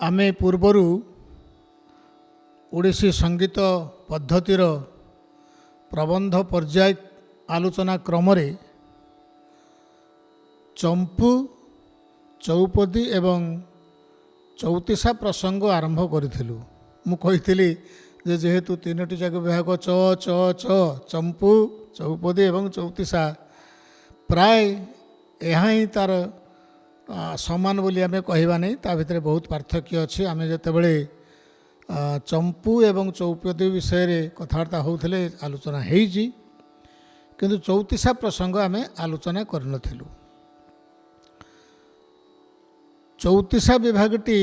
आमे पूर्वरु ओडिसी संगीत पद्धतिर प्रबंध पर्याय आलोचना क्रम चंपू चौपदी एवं चौतीसा प्रसंग आरंभ करूँ। मुझे जेहेतु तीनोटी जाक विभाग च च च चंपू चौपदी एवं चौतीसा प्राय यहाँ ही तार समान बोली आमे कहवा नहीं, ता भितर बहुत पार्थक्य अच्छी। आमे जितेबले चंपू एवं चौपदी विषय रे कथबार्ता होते आलोचना होती, किंतु चौतीसा प्रसंग आमे आलोचना करनथिलु। चौतीसा विभागटी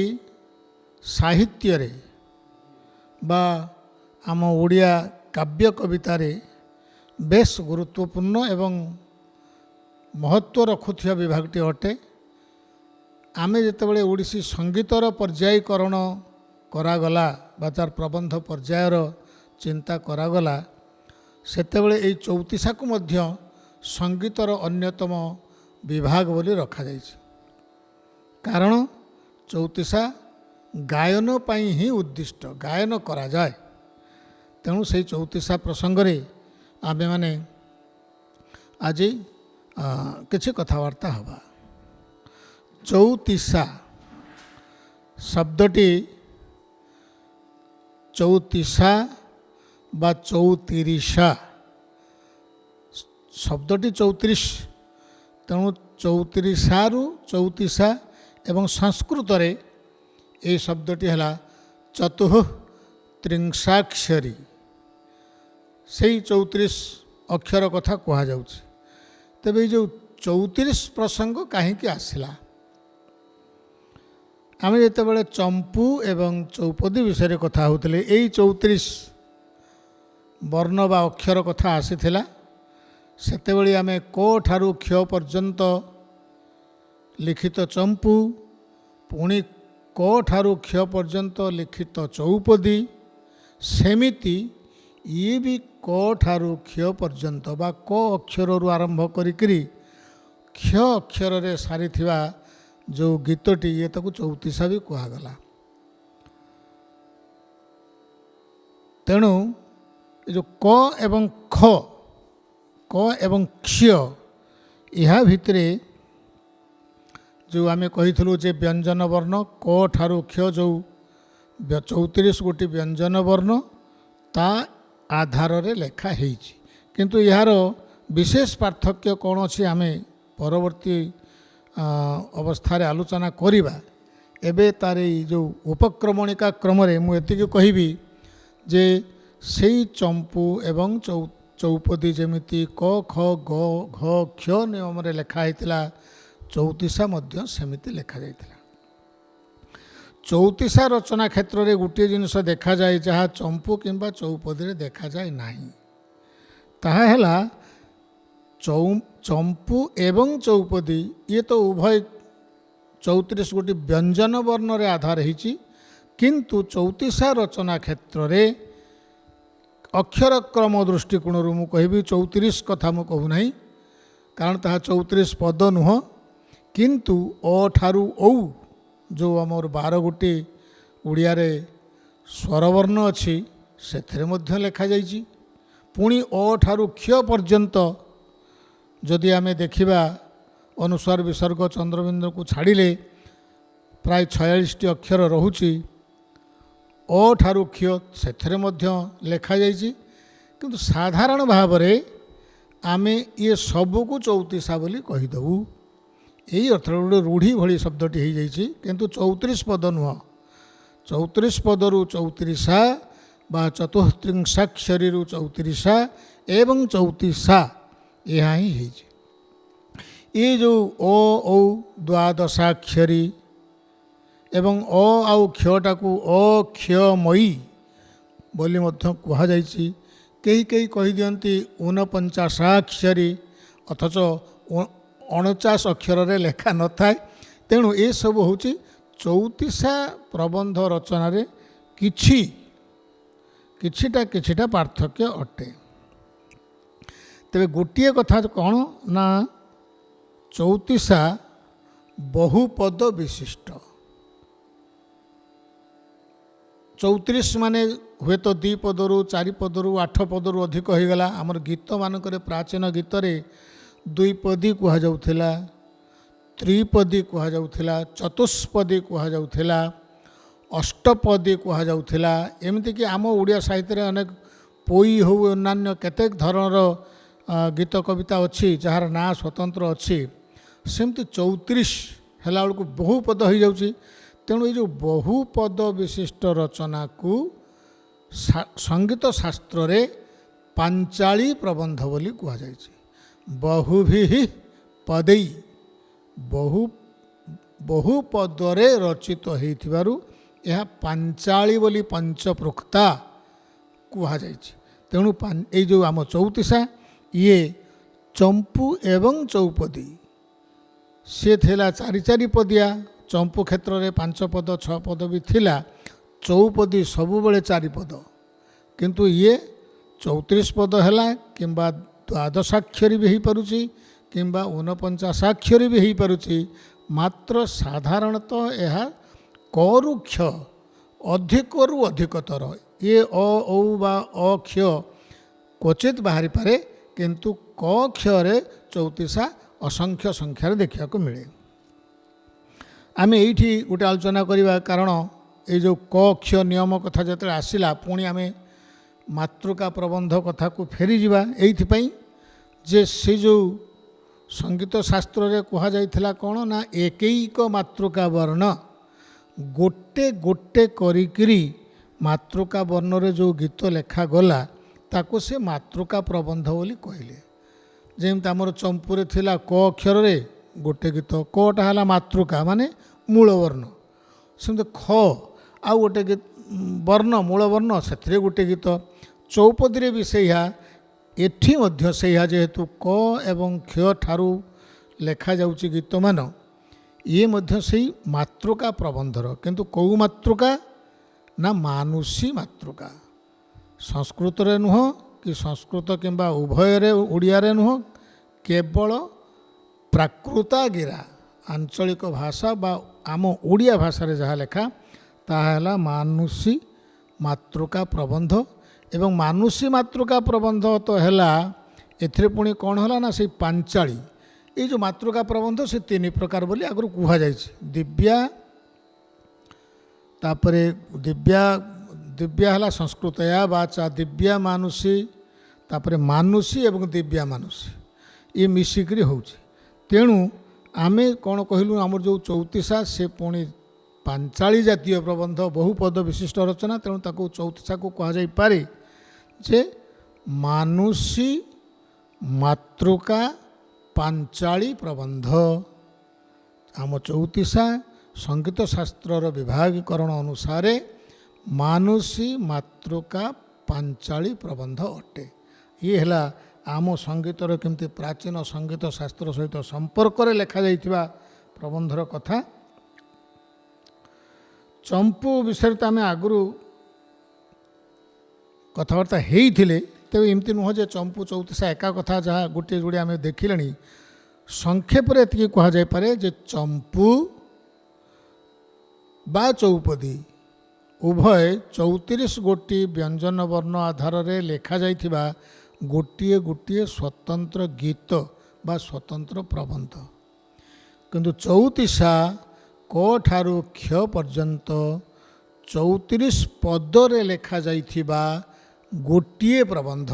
साहित्य रे बा आम ओडिया काव्य कवितार बेस गुरुत्वपूर्ण एवं महत्व रखुथिया विभागटी अटे। आमे जितेबले ओडिसी संगीतर पर्यायीकरण करागला बा तार प्रबंध पर्यायर चिंता करागला, सेतेबले एई चौतीसा को मध्य संगीतर अन्यतम विभाग बोली रखा जायछि। कारण चौतीसा गायन पाई ही उद्दिष्ट, गायन करा जाए। तेणु से चौतीसा प्रसंग रे आमे माने आज किछि कथबार्ता हवा। चौतीसा शब्दटी चौतीसा बा चौतीरिशा शब्दटी 34, तेणु चौतीरिशारू चौतीसा एवं संस्कृत रे ये शब्दटी है चतुः त्रिंशाक्षरी, से 34 अक्षर कथा कह जाउछि। तेबे जो 34 प्रसंग कहीं आसला, आम जितेबाला चंपू एवं चौपदी विषय कथा होते यही 34 वर्ण बा अक्षर कथा आसीथिला। सेतेबेले आमे क ठारू क्ष पर्यंत लिखित चंपू, पुणी क ठारू क्ष पर्यंत लिखित चौपदी, सेमिति ये भी क ठारू क्ष पर्यंत बा क अक्षर आरंभ करी क्ष अक्षर रे सारी थिवा जो गीतटी ये ताकू चौतीसा भी कहगला। तेणु जो क एवं ख, क एवं क्ष यह भितरे जो आमे कहिथलु जे व्यंजन वर्ण क ठारू क्ष जो 34 गोटी व्यंजन वर्ण ता आधार रे लेखा हेछि। किंतु यार विशेष पार्थक्य कौन अछि आमे परवर्ती अवस्था आलोचना करिबा। एबे तार जो उपक्रमणिका क्रम रे मु एतिके कहिबी जे सेई चंपू एवं चौपदी जेमिति क ख ग घ क्ष नियम रे लेखा हेतिला, चौतीसा मध्य सेमिति लेखा जाइतिला। चौतीसा रचना क्षेत्र रे गोटे जिनिस देखा जाए जहाँ चंपू किंबा चौपदी रे देखा जाए नाही, ताहा हैला चंपू एवं चौपदी ये तो उभय 34 गोटी व्यंजन वर्ण रे आधार होती, किंतु चौतीसा रचना क्षेत्र रे अक्षर क्रम दृष्टिकोण मु कहबी 34 कथा मु कहू नहीं, कारण ताहा 34 पद नुह। किंतु अ ठारू औ जो आमर 12 गोटी उड़िया रे स्वरवर्ण अच्छी से मध्य लेखा जाइछि। पुणी अ ठारू क्ष पर्यंत जदि आमे देखिबा अनुस्वार विसर्ग चंद्रबिंदु को छाड़िले प्राय 46 अक्षर रहुछि। अ ठारू क्ष से मध्य लेखा जाइछि, किंतु साधारण भाव रे आमे ये सबू को चौतीसा बोली कहीदबू। यही अर्थ गोटे रूढ़ी भली शब्दटी हो जाइछि, किंतु 34 पद नुह। 34 पदरु चौतीरिशा बा चतुस्त्रिंशाक्षरी चौतीरिशा एवं चौतीसा यह ही है। ये जो ओ औ द्वादशाक्षरी एवं अ आउ क्षटा को अक्षमयी बोली मध्य कह जाइछि। कई कई कही दियंती 49 अथच 49 अक्षर रे लेखा न थाए। तेणु ये सब होची चौतीसा प्रबंध रचना रे किछिटा पार्थक्य अटे। तेबे गोटिए कथा कौन ना चौतीसा बहुपद विशिष्ट। 34 माने हुए तो 2 पदरू 4 पदरू 8 पदरू अधिक होगला। आमर गीत मानक प्राचीन गीत रे 2 पदी कहुला, त्रिपदी कहुला, चतुष्पदी कहुला, अष्टपदी कहुला। एमती कि आम ओडिया साहित्य अनेक पोई हो अन्य केतेक धरणर गीत कविता अच्छी जार ना स्वतंत्र अच्छी। सेमती 34 हेला बेलू बहुपद हो जाउची। तेणु ये जो बहुपद विशिष्ट रचना को संगीत शास्त्र रे पांचाली प्रबंध बोली कहा जाए। बहुभि पदै बहुपदरे रचित होइथिबारु यह पांचाली बोली पंचप्रोक्ता कहा जाए। तेणु ये जो आम चौतीसा ये चंपू एवं चौपदी से थिला 4 पदिया। चंपू क्षेत्र में 5 पद 6 पद भी थिला, चौपदी सबुबले 4 पद, किंतु ये 34 पद है किंबा द्वादशाक्षरी भी हो पारुची किंबा 49 भी हो पारुची। मात्र साधारणतः यह करू क्ष अधिकरु अधिकतर ये अ औ बा अ क्ष क्वचित बाहरी पारे, किंतु क क्षरे 34 असंख्य संख्यार देखा मिले। आम ये गोटे आलोचना करवा, कारण ये जो क क्ष नियम कथा जो आसला पुणी आम मातृका प्रबंध कथा को फेरी जावा। एइथिपाई जे से जो संगीत शास्त्र रे कहा जाइथिला कौन ना एकैक मातृका वर्ण गोटे गोटे करिकिरी मातृका वर्ण रे जो गीत लेखा गला ताको से मातृका प्रबंध बोली कहले। जेमती आमर चंपुरे थिला क अक्षर रे गोटे गीत, कटा है मातृका माने मूल वर्ण, सेमती ख आ गोटे गीत वर्ण मूल वर्ण से गोटे गीत। चौपदी रे भी सैया एठी मध्य सैया जेहेतु क एवं क्ष ठारू लेखा जाउची गीत मान ये मध्य सही मातृका प्रबंधर, किंतु कौ मातृका ना मानुषी मातृका। संस्कृत रे नुह कि संस्कृत किंबा उभय रे ओडिया रे नुह, केवल प्राकृता गिरा आंचलिक भाषा बा आम ओडिया भाषा रे जहाँ लेखा ताहा मानुषी मातृका प्रबंध। एवं मानुषी मातृका प्रबंध तो हैला एथिरे पुणी कौन है ना से पांचाली। ये जो मातृका प्रबंध से 3 प्रकार बोली आगु कह जाए। दिव्या तापरे दिव्या दिव्या है संस्कृतया बाचा दिव्या मानुषी, तापरे मानुषी एवं दिव्या मानुषी ये मिसिक्री हो। तेणु आमे कौन कहलु आमर जो 34 से पुणी पांचाली जातीय प्रबंध बहुपद विशिष्ट रचना। तेणु ताको 34 को कह जाई पारे जे मानुषी मातृका पांचाली प्रबंध। आम 34 संगीत शास्त्र विभागीकरण अनुसार मानुषी मातृका पांचाली प्रबंध अटे। ये है आम संगीतर केमती प्राचीन संगीत शास्त्र सहित संपर्क रे लेखा जाइथिबा प्रबंधर कथा। चंपू विषय तो आम आगु कथबार्ता होइथिले, तेबे एमती नुह जे चंपू 34 एका कथा जहाँ गोटे जोड़े आम देखिले। संक्षेप रे एतिकी कहा जाय पारे जे चंपू बा चौपदी उभय 34 गोटी व्यंजन वर्ण आधार रे लेखा जाइथिबा गोटिए गोटिए स्वतंत्र गीत बा स्वतंत्र प्रबंध। किंतु 34 क ठारू क्ष पर्यंत 34 पदरे लेखा जाइथिबा गोटिए प्रबंध।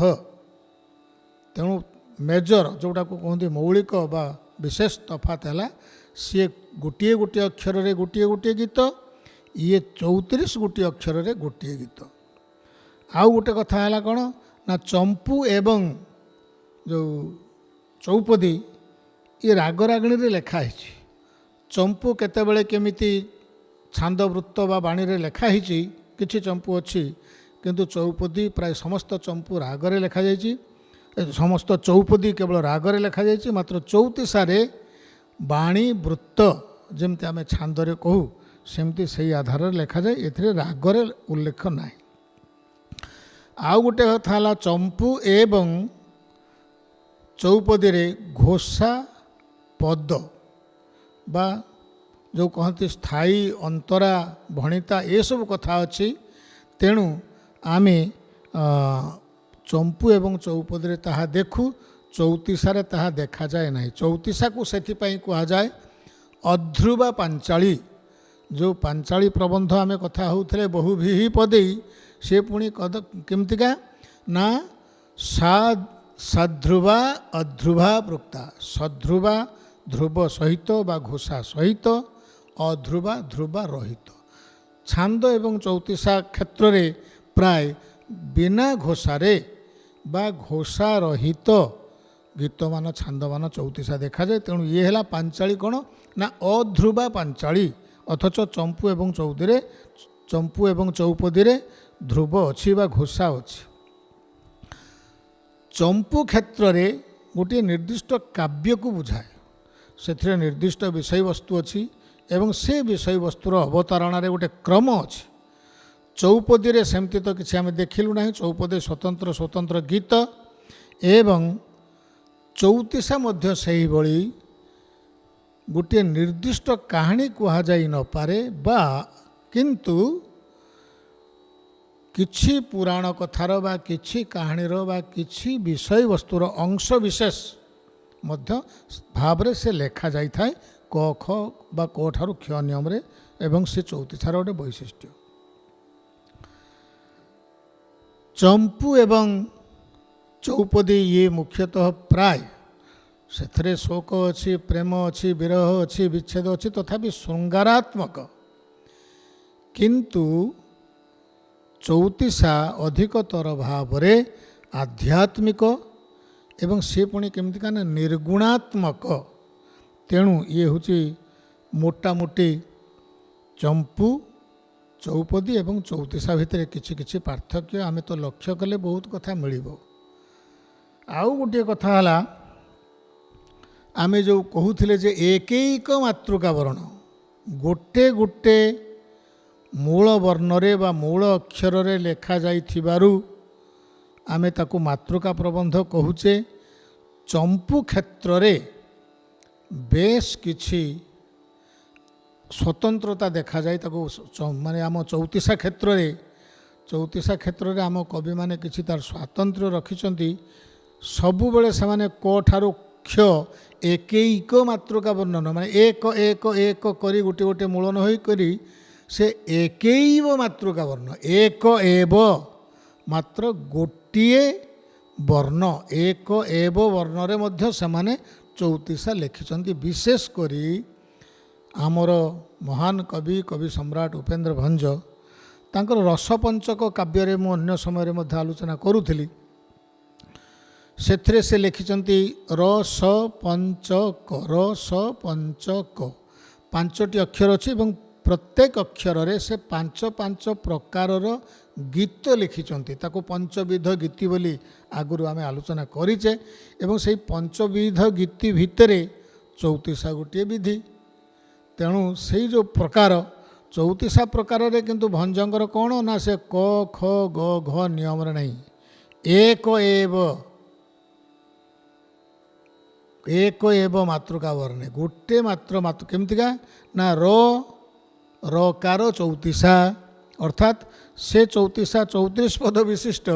तेणु मेजर जोटा को कहते मौलिक बा विशेष तफात है सी गोटे गोटे अक्षर रे गोटे गोटे गीत, ये 34 गोटे अक्षर रे गोटे गीत। आउ गोटे कथा है कौन ना चंपू एवं जो चौपदी ये रागरागिणी रे लेखा है। चंपू केतेबेले केमिति छांदवृत्त बा बाणी रे लेखा है, किछि चंपू अच्छी, किंतु चौपदी प्राय समस्त चंपू रागरे लेखा जाइछि। समस्त चौपदी केवल रागरे लेखा जाइछि। मात्र 34 रे बाणी वृत्त जेमती आमे छांदरे कहू सेमती सही आधार लेखा जाए, एथिरे रागरे उल्लेख ना। आउ गोटे कथा है चंपू एवं चौपदी रे घोषा पद बा जो कहती स्थायी अंतरा भणिता ये सब कथा अच्छी। ତେଣୁ ଆମେ ଚମ୍ପୁ ଏବଂ ଚୌପଦୀରେ ତାହା ଦେଖୁ, ଚଉତିଶାରେ ତାହା ଦେଖାଯାଏ ନାହିଁ। ଚଉତିଶାକୁ ସେଥିପାଇଁ କୁହାଯାଏ ଅଧ୍ରୁବା ପାଞ୍ଚାଳି। ଯେଉଁ ପାଞ୍ଚାଳି ପ୍ରବନ୍ଧ ଆମେ କଥା ହେଉଥିଲେ ବହୁବ୍ରୀହି ପଦେଇ, ସେ ପୁଣି କେମିତିକା ନା ସାଧ୍ରୁବା ଅଧ୍ରୁବା ପ୍ରୋକ୍ତା। ସଧ୍ରୁବା ଧ୍ରୁବ ସହିତ ବା ଘୋଷା ସହିତ, ଅଧ୍ରୁବା ଧ୍ରୁବା ରହିତ। ଛାନ୍ଦ ଏବଂ ଚଉତିଶା କ୍ଷେତ୍ରରେ ପ୍ରାୟ ବିନା ଘୋଷାରେ ବା ଘୋଷା ରହିତ ଗୀତମାନ ଛାନ୍ଦମାନ ଚଉତିଶା ଦେଖାଯାଏ। ତେଣୁ ଇଏ ହେଲା ପାଞ୍ଚାଳି କ'ଣ ନା ଅଧ୍ରୁବା ପାଞ୍ଚାଳି। ଅଥଚ ଚମ୍ପୁ ଏବଂ ଚୌପଦୀରେ ଧ୍ରୁବ ଅଛି ବା ଘୋଷା ଅଛି। ଚମ୍ପୁ କ୍ଷେତ୍ରରେ ଗୋଟିଏ ନିର୍ଦ୍ଦିଷ୍ଟ କାବ୍ୟକୁ ବୁଝାଏ। ସେଥିରେ ନିର୍ଦ୍ଦିଷ୍ଟ ବିଷୟବସ୍ତୁ ଅଛି ଏବଂ ସେ ବିଷୟବସ୍ତୁର ଅବତାରଣାରେ ଗୋଟେ କ୍ରମ ଅଛି। ଚୌପଦୀରେ ସେମିତି ତ କିଛି ଆମେ ଦେଖିଲୁ ନାହିଁ। ଚୌପଦୀ ସ୍ୱତନ୍ତ୍ର ଗୀତ ଏବଂ ଚଉତିଶା ମଧ୍ୟ ସେହିଭଳି ଗୋଟିଏ ନିର୍ଦ୍ଦିଷ୍ଟ କାହାଣୀ କୁହାଯାଇ ନପାରେ, ବା କିନ୍ତୁ କିଛି ପୁରାଣ କଥାର ବା କିଛି କାହାଣୀର ବା କିଛି ବିଷୟବସ୍ତୁର ଅଂଶ ବିଶେଷ ମଧ୍ୟ ଭାବରେ ସେ ଲେଖାଯାଇଥାଏ କ ଖ ବା କ ଠାରୁ କ୍ଷ ନିୟମରେ, ଏବଂ ସେ ଚଉତିଶାର ଗୋଟେ ବୈଶିଷ୍ଟ୍ୟ। ଚମ୍ପୁ ଏବଂ ଚୌପଦୀ ଇଏ ମୁଖ୍ୟତଃ ପ୍ରାୟ ସେଥିରେ ଶୋକ ଅଛି, ପ୍ରେମ ଅଛି, ବିରହ ଅଛି, ବିଚ୍ଛେଦ ଅଛି, ତଥାପି ଶୃଙ୍ଗାରାତ୍ମକ। କିନ୍ତୁ ଚଉତିଶା ଅଧିକତର ଭାବରେ ଆଧ୍ୟାତ୍ମିକ ଏବଂ ସେ ପୁଣି କେମିତିକା ନା ନିର୍ଗୁଣାତ୍ମକ। ତେଣୁ ଇଏ ହେଉଛି ମୋଟାମୋଟି ଚମ୍ପୁ, ଚୌପଦୀ ଏବଂ ଚଉତିଶା ଭିତରେ କିଛି କିଛି ପାର୍ଥକ୍ୟ ଆମେ ତ ଲକ୍ଷ୍ୟ କଲେ ବହୁତ କଥା ମିଳିବ। ଆଉ ଗୋଟିଏ କଥା ହେଲା, ଆମେ ଯେଉଁ କହୁଥିଲେ ଯେ ଏକୈକ ମାତୃକା ବର୍ଣ୍ଣ, ଗୋଟେ ଗୋଟେ ମୂଳ ବର୍ଣ୍ଣରେ ବା ମୂଳ ଅକ୍ଷରରେ ଲେଖାଯାଇଥିବାରୁ ଆମେ ତାକୁ ମାତୃକା ପ୍ରବନ୍ଧ କହୁଛେ। ଚମ୍ପୁ କ୍ଷେତ୍ରରେ ବେଶ କିଛି ସ୍ୱତନ୍ତ୍ରତା ଦେଖାଯାଏ। ତାକୁ ମାନେ ଆମ ଚଉତିଶା କ୍ଷେତ୍ରରେ ଆମ କବିମାନେ କିଛି ତାର ସ୍ୱାତନ୍ତ୍ର୍ୟ ରଖିଛନ୍ତି। ସବୁବେଳେ ସେମାନେ କ ଠାରୁ କ୍ଷ ଏକୈକ ମାତୃକା ବର୍ଣ୍ଣନ, ମାନେ ଏକ ଏକ ଏକ କରି ଗୋଟିଏ ଗୋଟିଏ ମୂଳନ ହୋଇକରି ସେ ଏକୈବ ମାତୃକା ବର୍ଣ୍ଣ, ଏକ ଏବ ମାତ୍ର ଗୋଟିଏ ବର୍ଣ୍ଣ, ଏକ ଏବ ବର୍ଣ୍ଣରେ ମଧ୍ୟ ସେମାନେ ଚଉତିଶା ଲେଖିଛନ୍ତି। ବିଶେଷ କରି ଆମର ମହାନ କବି ସମ୍ରାଟ ଉପେନ୍ଦ୍ର ଭଞ୍ଜ ତାଙ୍କର ରସପଞ୍ଚକ କାବ୍ୟରେ ମୁଁ ଅନ୍ୟ ସମୟରେ ମଧ୍ୟ ଆଲୋଚନା କରୁଥିଲି। ସେଥିରେ ସେ ଲେଖିଛନ୍ତି ରସପଞ୍ଚକ। ପାଞ୍ଚଟି ଅକ୍ଷର ଅଛି ଏବଂ ପ୍ରତ୍ୟେକ ଅକ୍ଷରରେ ସେ ପାଞ୍ଚ ପ୍ରକାରର ଗୀତ ଲେଖିଛନ୍ତି। ତାକୁ ପଞ୍ଚବିଧ ଗୀତି ବୋଲି ଆଗରୁ ଆମେ ଆଲୋଚନା କରିଛେ ଏବଂ ସେହି ପଞ୍ଚବିଧ ଗୀତି ଭିତରେ ଚଉତିଶା ଗୋଟିଏ ବିଧି। ତେଣୁ ସେଇ ଯେଉଁ ପ୍ରକାର ଚଉତିଶା ପ୍ରକାରରେ କିନ୍ତୁ ଭଞ୍ଜଙ୍କର କ'ଣ ନା ସେ କ ଖ ଗ ଘ ନିୟମରେ ନାହିଁ, ଏକ ଏବ ମାତୃକା ବର୍ଣ୍ଣେ, ଗୋଟେ ମାତ୍ର କେମିତିକା ନା ରକାର ଚଉତିଶା, ଅର୍ଥାତ୍ ସେ ଚଉତିଶା 34 ପଦ ବିଶିଷ୍ଟ,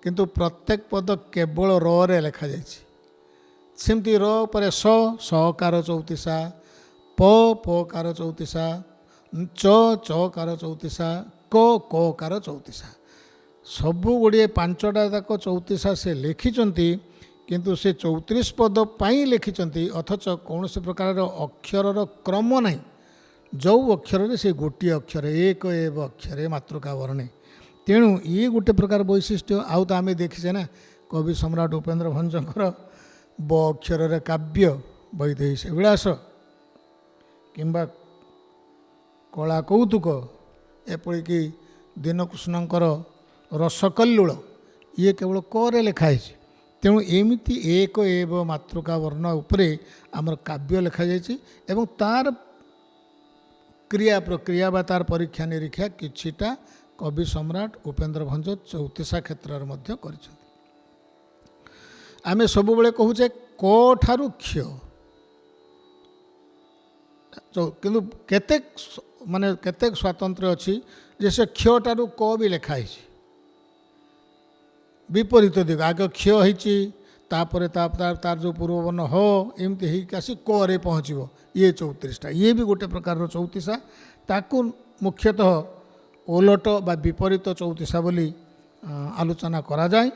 କିନ୍ତୁ ପ୍ରତ୍ୟେକ ପଦ କେବଳ ରରେ ଲେଖାଯାଇଛି। ସେମିତି ର ପରେ ସକାର ଚଉତିଶା, ପକାର ଚଉତିଶା, ଚକାର ଚଉତିଶା, କକାର ଚଉତିଶା। ସବୁ ଗୁଡ଼ିଏ ପାଞ୍ଚଟା ଯାକ ଚଉତିଶା ସେ ଲେଖିଛନ୍ତି, କିନ୍ତୁ ସେ 34 ପଦ ପାଇଁ ଲେଖିଛନ୍ତି। ଅଥଚ କୌଣସି ପ୍ରକାରର ଅକ୍ଷରର କ୍ରମ ନାହିଁ। ଯେଉଁ ଅକ୍ଷରରେ ସେ ଗୋଟିଏ ଅକ୍ଷର, ଏକ ଏବ ଅକ୍ଷରେ ମାତୃକା ବର୍ଣ୍ଣେ। ତେଣୁ ଇଏ ଗୋଟେ ପ୍ରକାର ବୈଶିଷ୍ଟ୍ୟ। ଆଉ ତ ଆମେ ଦେଖିଛେ ନା କବି ସମ୍ରାଟ ଉପେନ୍ଦ୍ର ଭଞ୍ଜଙ୍କର ବ ଅକ୍ଷରରେ କାବ୍ୟ ବୈଦେହୀ ବିଳାସ କିମ୍ବା କଳା କୌତୁକ, ଏପରିକି ଦୀନକୃଷ୍ଣଙ୍କର ରସକଲ୍ଲୋଳ, ଇଏ କେବଳ କରେ ଲେଖା ହେଇଛି। ତେଣୁ ଏମିତି ଏକ ଏବ ମାତୃକା ବର୍ଣ୍ଣ ଉପରେ ଆମର କାବ୍ୟ ଲେଖାଯାଇଛି ଏବଂ ତାର କ୍ରିୟା ପ୍ରକ୍ରିୟା ବା ତାର ପରୀକ୍ଷା ନିରୀକ୍ଷା କିଛିଟା କବି ସମ୍ରାଟ ଉପେନ୍ଦ୍ର ଭଞ୍ଜ ଚଉତିଶା କ୍ଷେତ୍ରରେ ମଧ୍ୟ କରିଛନ୍ତି। ଆମେ ସବୁବେଳେ କହୁଛେ କ ଠାରୁ କ୍ଷ, କିନ୍ତୁ କେତେ ମାନେ କେତେ ସ୍ୱାତନ୍ତ୍ର୍ୟ ଅଛି ଯେ ସେ କ୍ଷଠାରୁ କ ବି ଲେଖା ହେଇଛି, ବିପରୀତ ଦିଗ ଆଗ କ୍ଷ ହେଇଛି, ତାପରେ ତାର ଯେଉଁ ପୂର୍ବବର୍ଣ୍ଣ ହ ଏମିତି ହେଇକି ଆସି କରେ ପହଞ୍ଚିବ। ଇଏ 34ଟା, ଇଏ ବି ଗୋଟେ ପ୍ରକାରର ଚଉତିଶା। ତାକୁ ମୁଖ୍ୟତଃ ଓଲଟ ବା ବିପରୀତ ଚଉତିଶା ବୋଲି ଆଲୋଚନା କରାଯାଏ।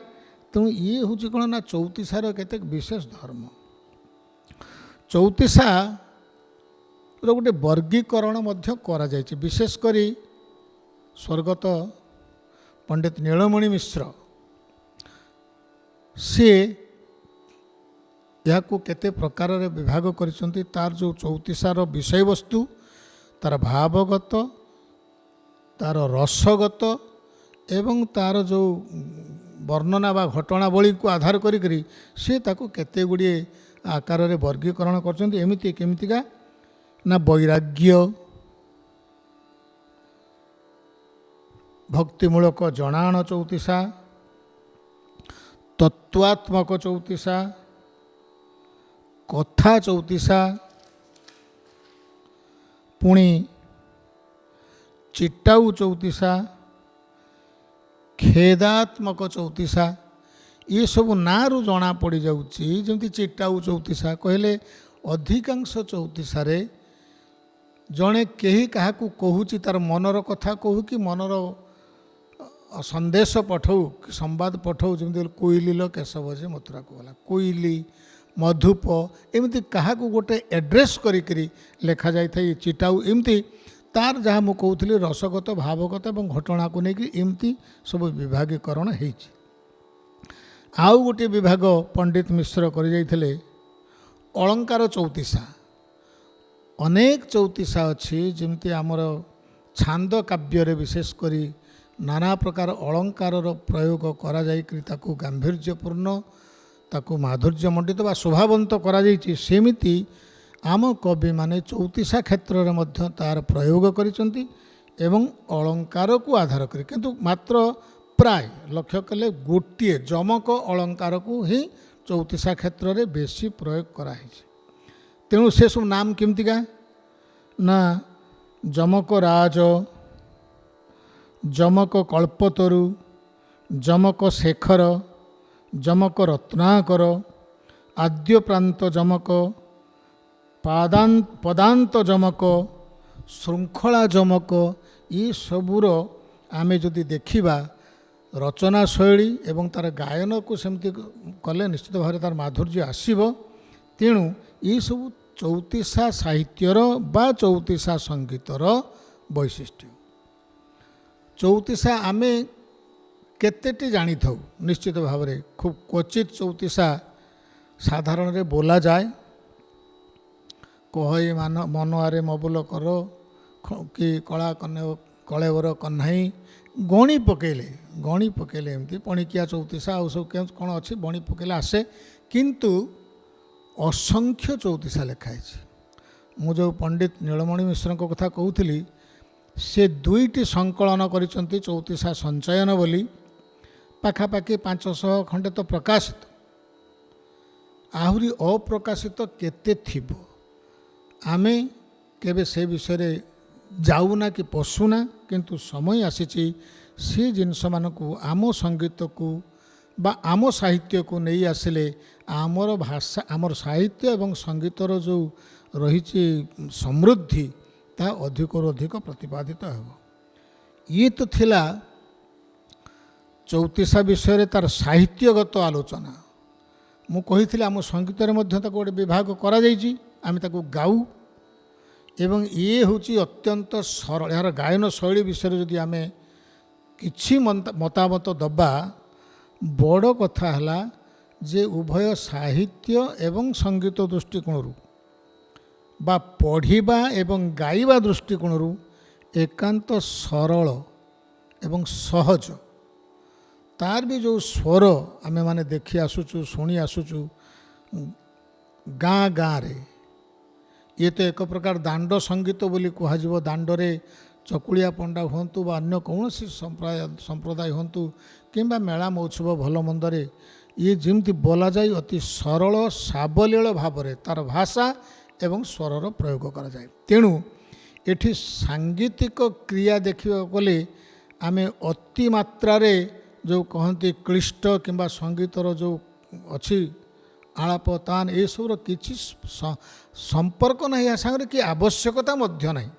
ତେଣୁ ଇଏ ହେଉଛି କ'ଣ ନା ଚଉତିଶାର କେତେ ବିଶେଷ ଧର୍ମ। ଚଉତିଶାର ଗୋଟେ ବର୍ଗୀକରଣ ମଧ୍ୟ କରାଯାଇଛି, ବିଶେଷ କରି ସ୍ୱର୍ଗତ ପଣ୍ଡିତ ନୀଳମଣି ମିଶ୍ର ସିଏ ଏହାକୁ କେତେ ପ୍ରକାରରେ ବିଭାଗ କରିଛନ୍ତି। ତାର ଯେଉଁ ଚଉତିଶାର ବିଷୟବସ୍ତୁ, ତାର ଭାବଗତ, ତାର ରସଗତ ଏବଂ ତାର ଯେଉଁ ବର୍ଣ୍ଣନା ବା ଘଟଣାବଳୀକୁ ଆଧାର କରିକରି ସେ ତାକୁ କେତେ ଗୁଡ଼ିଏ ଆକାରରେ ବର୍ଗୀକରଣ କରିଛନ୍ତି। ଏମିତି କେମିତିକା ନା ବୈରାଗ୍ୟ, ଭକ୍ତିମୂଳକ ଜଣାଣ ଚଉତିଶା, ତତ୍ତ୍ୱାତ୍ମକ ଚଉତିଶା, କଥା ଚଉତିଶା, ପୁଣି ଚିଟାଉ ଚଉତିଶା, ଖେଦାତ୍ମକ ଚଉତିଶା। ଏସବୁ ନାଁରୁ ଜଣା ପଡ଼ିଯାଉଛି ଯେମିତି ଚିଟାଉ ଚଉତିଶା କହିଲେ ଅଧିକାଂଶ ଚଉତିଶାରେ ଜଣେ କେହି କାହାକୁ କହୁଛି, ତାର ମନର କଥା କହୁ କି ମନର ସନ୍ଦେଶ ପଠଉ କି ସମ୍ବାଦ ପଠଉ, ଯେମିତି କୋଇଲିଲ କେଶବ ଯେ ମଥୁରାକୁ ଗଲା, କୋଇଲି, ମଧୁପ, ଏମିତି କାହାକୁ ଗୋଟେ ଆଡ୍ରେସ୍ କରିକିରି ଲେଖାଯାଇଥାଏ ଚିଟାଉ। ଏମିତି ତାର ଯାହା ମୁଁ କହୁଥିଲି ରସଗତ, ଭାବଗତ ଏବଂ ଘଟଣାକୁ ନେଇକି ଏମିତି ସବୁ ବିଭାଗୀକରଣ ହେଇଛି। ଆଉ ଗୋଟିଏ ବିଭାଗ ପଣ୍ଡିତ ମିଶ୍ର କରିଯାଇଥିଲେ ଅଳଙ୍କାର ଚଉତିଶା। ଅନେକ ଚଉତିଶା ଅଛି, ଯେମିତି ଆମର ଛାନ୍ଦ କାବ୍ୟରେ ବିଶେଷ କରି ନାନା ପ୍ରକାର ଅଳଙ୍କାରର ପ୍ରୟୋଗ କରାଯାଇକରି ତାକୁ ଗାମ୍ଭୀର୍ଯ୍ୟପୂର୍ଣ୍ଣ, ତାକୁ ମାଧୁର୍ଯ୍ୟମଣ୍ଡିତ ବା ଶୋଭାବନ୍ତ କରାଯାଇଛି। ସେମିତି ଆମ କବିମାନେ ଚଉତିଶା କ୍ଷେତ୍ରରେ ମଧ୍ୟ ତାର ପ୍ରୟୋଗ କରିଛନ୍ତି ଏବଂ ଅଳଙ୍କାରକୁ ଆଧାର କରି, କିନ୍ତୁ ମାତ୍ର ପ୍ରାୟ ଲକ୍ଷ୍ୟ କଲେ ଗୋଟିଏ ଯମକ ଅଳଙ୍କାରକୁ ହିଁ ଚଉତିଶା କ୍ଷେତ୍ରରେ ବେଶୀ ପ୍ରୟୋଗ କରାହେଇଛି। ତେଣୁ ସେସବୁ ନାମ କେମିତିକା ନା ଯମକ ରାଜ, ଯମକ କଳ୍ପତରୁ, ଯମକ ଶେଖର, ଯମକ ରତ୍ନାକର, ଆଦ୍ୟପ୍ରାନ୍ତ ଯମକ, ପଦାନ୍ତ ଯମକ, ଶୃଙ୍ଖଳା ଯମକ। ଏସବୁର ଆମେ ଯଦି ଦେଖିବା ରଚନା ଶୈଳୀ ଏବଂ ତାର ଗାୟନକୁ ସେମିତି କଲେ ନିଶ୍ଚିତ ଭାବରେ ତାର ମାଧୁର୍ଯ୍ୟ ଆସିବ। ତେଣୁ ଏସବୁ ଚଉତିଶା ସାହିତ୍ୟର ବା ଚଉତିଶା ସଙ୍ଗୀତର ବୈଶିଷ୍ଟ୍ୟ। ଚଉତିଶା ଆମେ କେତେଟି ଜାଣିଥାଉ ନିଶ୍ଚିତ ଭାବରେ, ଖୁବ୍ କ୍ୱଚିତ୍ ଚଉତିଶା ସାଧାରଣରେ ବୋଲାଯାଏ। କହଇ ମନ ଆରେ ମବୁଲ କର କି କଳା କଳେବର କହ୍ନାଇ, ଗଣି ପକେଇଲେ ଏମିତି ପଣିକିଆ ଚଉତିଶା ଆଉ ସବୁ କ'ଣ ଅଛି ବଣି ପକେଇଲେ ଆସେ। କିନ୍ତୁ ଅସଂଖ୍ୟ ଚଉତିଶା ଲେଖା ହେଇଛି। ମୁଁ ଯେଉଁ ପଣ୍ଡିତ ନୀଳମଣି ମିଶ୍ରଙ୍କ କଥା କହୁଥିଲି, ସେ 2ଟି ସଂକଳନ କରିଛନ୍ତି ଚଉତିଶା ସଞ୍ଚୟନ ବୋଲି, ପାଖାପାଖି 500 ଖଣ୍ଡେ ତ ପ୍ରକାଶିତ, ଆହୁରି ଅପ୍ରକାଶିତ କେତେ ଥିବ। ଆମେ କେବେ ସେ ବିଷୟରେ ଯାଉନା କି ପଶୁନା, କିନ୍ତୁ ସମୟ ଆସିଛି ସେ ଜିନିଷମାନଙ୍କୁ ଆମ ସଙ୍ଗୀତକୁ ବା ଆମ ସାହିତ୍ୟକୁ ନେଇ ଆସିଲେ ଆମର ଭାଷା, ଆମର ସାହିତ୍ୟ ଏବଂ ସଙ୍ଗୀତର ଯେଉଁ ରହିଛି ସମୃଦ୍ଧି, ତାହା ଅଧିକରୁ ଅଧିକ ପ୍ରତିପାଦିତ ହେବ। ଇଏ ତ ଥିଲା ଚଉତିଶା ବିଷୟରେ ତାର ସାହିତ୍ୟଗତ ଆଲୋଚନା। ମୁଁ କହିଥିଲି ଆମ ସଙ୍ଗୀତରେ ମଧ୍ୟ ତାକୁ ଗୋଟେ ବିଭାଗ କରାଯାଇଛି, ଆମେ ତାକୁ ଗାଉ ଏବଂ ଇଏ ହେଉଛି ଅତ୍ୟନ୍ତ ସରଳ। ଏହାର ଗାୟନ ଶୈଳୀ ବିଷୟରେ ଯଦି ଆମେ କିଛି ମତାମତ ଦେବା, ବଡ଼ କଥା ହେଲା ଯେ ଉଭୟ ସାହିତ୍ୟ ଏବଂ ସଙ୍ଗୀତ ଦୃଷ୍ଟିକୋଣରୁ ବା ପଢ଼ିବା ଏବଂ ଗାଇବା ଦୃଷ୍ଟିକୋଣରୁ ଏକାନ୍ତ ସରଳ ଏବଂ ସହଜ। ତାର ବି ଯେଉଁ ସ୍ୱର ଆମେମାନେ ଦେଖି ଆସୁଛୁ, ଶୁଣି ଆସୁଛୁ ଗାଁ ଗାଁରେ, ଇଏ ତ ଏକ ପ୍ରକାର ଦାଣ୍ଡ ସଙ୍ଗୀତ ବୋଲି କୁହାଯିବ। ଦାଣ୍ଡରେ ଚକୁଳିଆ ପଣ୍ଡା ହୁଅନ୍ତୁ ବା ଅନ୍ୟ କୌଣସି ସମ୍ପ୍ରଦାୟ ହୁଅନ୍ତୁ କିମ୍ବା ମେଳା ମହୋତ୍ସବ ଭଲ ମନ୍ଦରେ ଇଏ ଯେମିତି ବୋଲାଯାଏ ଅତି ସରଳ ସାବଲୀଳ ଭାବରେ ତାର ଭାଷା ଏବଂ ସ୍ୱରର ପ୍ରୟୋଗ କରାଯାଏ। ତେଣୁ ଏଠି ସାଙ୍ଗୀତିକ କ୍ରିୟା ଦେଖିବାକୁ ଗଲେ ଆମେ ଅତି ମାତ୍ରାରେ ଯେଉଁ କହନ୍ତି କ୍ଳିଷ୍ଟ କିମ୍ବା ସଙ୍ଗୀତର ଯେଉଁ ଅଛି ଆଳାପ ତାନ ଏସବୁର କିଛି ସମ୍ପର୍କ ନାହିଁ, ଏହା ସାଙ୍ଗରେ କି ଆବଶ୍ୟକତା ମଧ୍ୟ ନାହିଁ।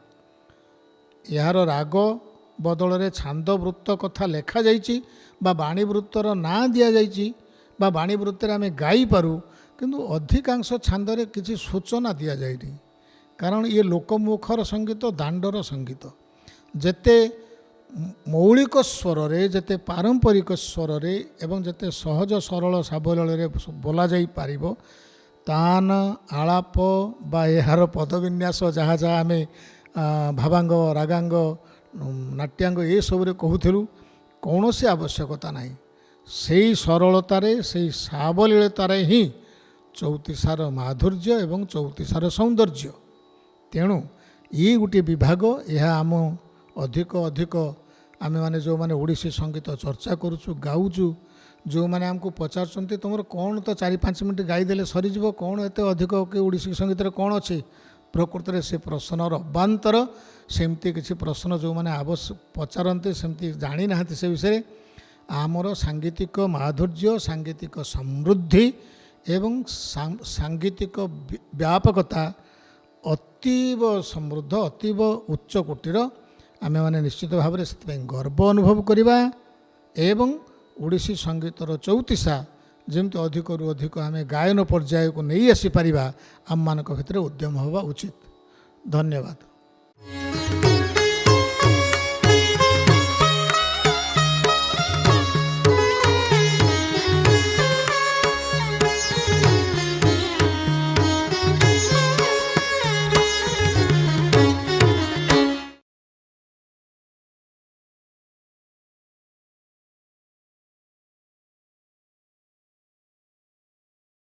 ଏହାର ରାଗ ବଦଳରେ ଛାନ୍ଦ ବୃତ୍ତ କଥା ଲେଖାଯାଇଛି ବା ବାଣୀବୃତ୍ତର ନାଁ ଦିଆଯାଇଛି ବା ବାଣୀବୃତ୍ତରେ ଆମେ ଗାଇପାରୁ, କିନ୍ତୁ ଅଧିକାଂଶ ଛାନ୍ଦରେ କିଛି ସୂଚନା ଦିଆଯାଇନି। କାରଣ ଇଏ ଲୋକମୁଖର ସଙ୍ଗୀତ, ଦାଣ୍ଡର ସଙ୍ଗୀତ। ଯେତେ ମୌଳିକ ସ୍ୱରରେ, ଯେତେ ପାରମ୍ପରିକ ସ୍ୱରରେ ଏବଂ ଯେତେ ସହଜ ସରଳ ସାବଲୀଳରେ ବୋଲାଯାଇପାରିବ, ତାନ ଆଳାପ ବା ଏହାର ପଦବିନ୍ୟାସ ଯାହା ଯାହା ଆମେ ଭାବାଙ୍ଗ, ରାଗାଙ୍ଗ, ନାଟ୍ୟାଙ୍ଗ ଏସବୁରେ କହୁଥିଲୁ, କୌଣସି ଆବଶ୍ୟକତା ନାହିଁ। ସେଇ ସରଳତାରେ, ସେଇ ସାବଲୀଳତାରେ ହିଁ ଚଉତିଶାର ମାଧୁର୍ଯ୍ୟ ଏବଂ ଚଉତିଶାର ସୌନ୍ଦର୍ଯ୍ୟ। ତେଣୁ ଇଏ ଗୋଟିଏ ବିଭାଗ, ଏହା ଆମ ଅଧିକ ଆମେମାନେ ଯେଉଁମାନେ ଓଡ଼ିଶୀ ସଙ୍ଗୀତ ଚର୍ଚ୍ଚା କରୁଛୁ, ଗାଉଛୁ, ଯେଉଁମାନେ ଆମକୁ ପଚାରୁଛନ୍ତି ତୁମର କ'ଣ ତ 4-5 ମିନିଟ୍ ଗାଇଦେଲେ ସରିଯିବ, କ'ଣ ଏତେ ଅଧିକ କି ଓଡ଼ିଶୀ ସଙ୍ଗୀତରେ କ'ଣ ଅଛି? ପ୍ରକୃତରେ ସେ ପ୍ରଶ୍ନର ଅବାନ୍ତର। ସେମିତି କିଛି ପ୍ରଶ୍ନ ଯେଉଁମାନେ ପଚାରନ୍ତି ସେମିତି ଜାଣିନାହାନ୍ତି ସେ ବିଷୟରେ। ଆମର ସାଙ୍ଗୀତିକ ମାଧୁର୍ଯ୍ୟ, ସାଙ୍ଗୀତିକ ସମୃଦ୍ଧି ଏବଂ ସାଙ୍ଗୀତିକ ବ୍ୟାପକତା ଅତୀବ ସମୃଦ୍ଧ, ଅତୀବ ଉଚ୍ଚ କୋଟିର। ଆମେମାନେ ନିଶ୍ଚିତ ଭାବରେ ସେଥିପାଇଁ ଗର୍ବ ଅନୁଭବ କରିବା ଏବଂ ଓଡ଼ିଶୀ ସଙ୍ଗୀତର ଚଉତିଶା ଯେମିତି ଅଧିକରୁ ଅଧିକ ଆମେ ଗାୟନ ପର୍ଯ୍ୟାୟକୁ ନେଇ ଆସିପାରିବା, ଆମମାନଙ୍କ ଭିତରେ ଉଦ୍ୟମ ହେବା ଉଚିତ। ଧନ୍ୟବାଦ।